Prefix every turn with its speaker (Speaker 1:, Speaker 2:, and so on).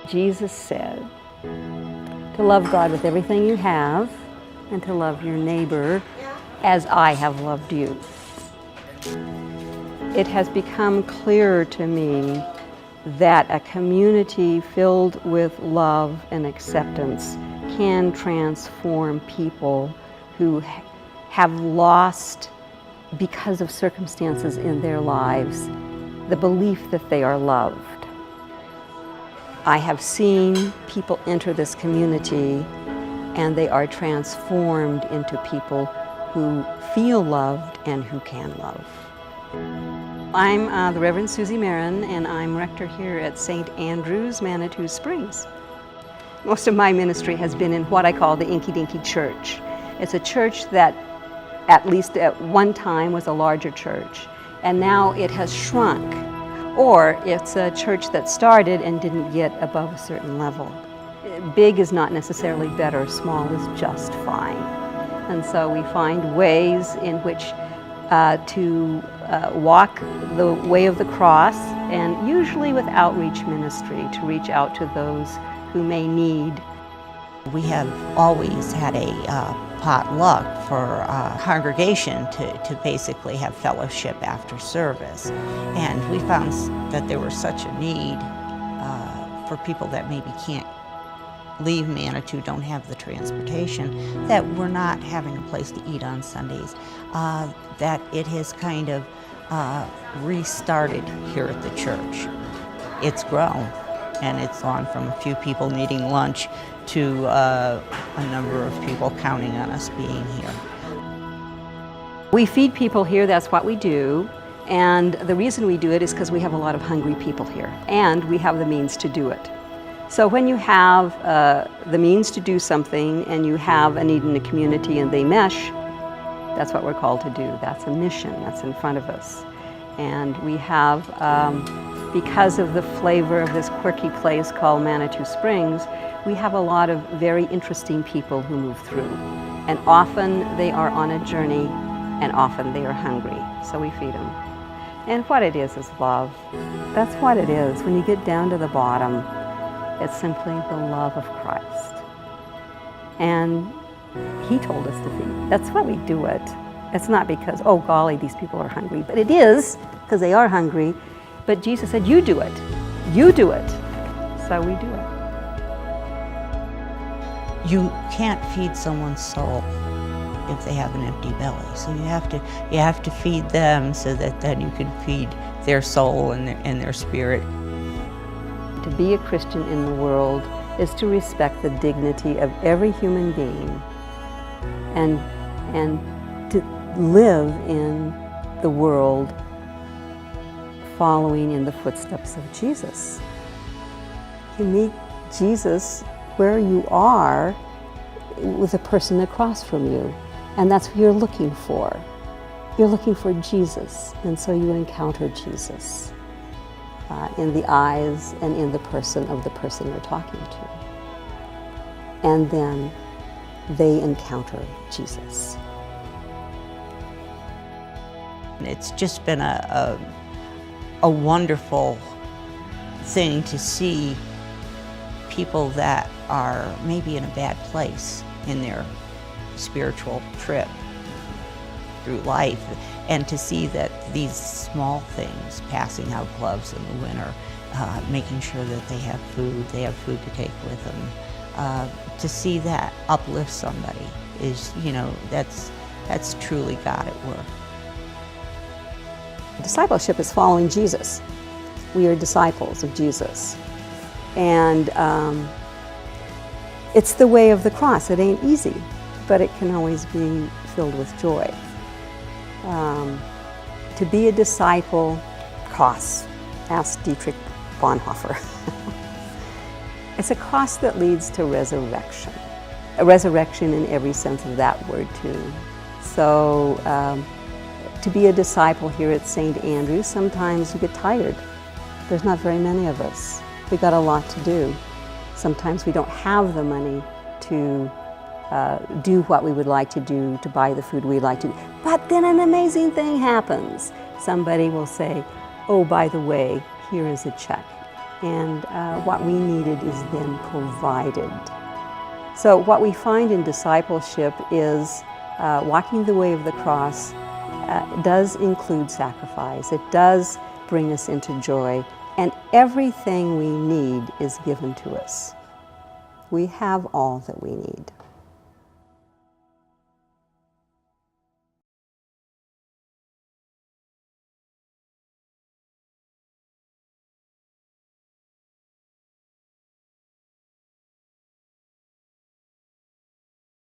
Speaker 1: Jesus said to love God with everything you have and to love your neighbor as I have loved you. It has become clearer to me that a community filled with love and acceptance can transform people who have lost, because of circumstances in their lives, the belief that they are loved. I have seen people enter this community and they are transformed into people who feel loved and who can love. I'm the Rev.Susie Merrin, and I'm rector here at St. Andrew's, Manitou Springs. Most of my ministry has been in what I call the Inky Dinky Church. It's a church that at least at one time was a larger church, and now it has shrunk. Or it's a church that started and didn't get above a certain level. Big is not necessarily better, small is just fine. And so we find ways in which to walk the way of the cross, and usually with outreach ministry, to reach out to those who may need.
Speaker 2: We have always had a potluck for our congregation to basically have fellowship after service. And we found that there was such a need for people that maybe can't leave Manitou, don't have the transportation, that we're not having a place to eat on Sundays, that it has kind of restarted here at the church. It's grown, and it's gone from a few people needing lunch to a number of people counting on us being here.
Speaker 1: We feed people here, that's what we do, and the reason we do it is because we have a lot of hungry people here, and we have the means to do it. So when you have the means to do something and you have a need in the community and they mesh, that's what we're called to do. That's a mission that's in front of us. And we have, because of the flavor of this quirky place called Manitou Springs, we have a lot of very interesting people who move through. And often they are on a journey, and often they are hungry, so we feed them. And what it is love. That's what it is. When you get down to the bottom, it's simply the love of Christ. And He told us to feed. That's why we do it. It's not because, oh golly, these people are hungry, but it is, because they are hungry. But Jesus said, you do it. You do it. So we do it.
Speaker 2: You can't feed someone's soul if they have an empty belly. So you have to feed them so that then you can feed their soul and their spirit.
Speaker 1: To be a Christian in the world is to respect the dignity of every human being and to live in the world following in the footsteps of Jesus. You meet Jesus where you are with a person across from you, and that's what you're looking for. You're looking for Jesus, and so you encounter Jesus in the eyes and in the person of the person you're talking to. And then they encounter Jesus.
Speaker 2: It's just been a wonderful thing to see people that are maybe in a bad place in their spiritual trip through life, and to see that these small things, passing out gloves in the winter, making sure that they have food to take with them, to see that uplift somebody is, that's truly God at work.
Speaker 1: Discipleship is following Jesus. We are disciples of Jesus. And it's the way of the cross. It ain't easy, but it can always be filled with joy. To be a disciple costs. Ask Dietrich Bonhoeffer. It's a cross that leads to resurrection. A resurrection in every sense of that word too. So to be a disciple here at St. Andrews, sometimes you get tired. There's not very many of us. We got a lot to do. Sometimes we don't have the money to do what we would like to do, to buy the food we'd like to. But then an amazing thing happens. Somebody will say, oh, by the way, here is a check. and what we needed is then provided. So what we find in discipleship is walking the way of the cross does include sacrifice. It does bring us into joy, and everything we need is given to us. We have all that we need.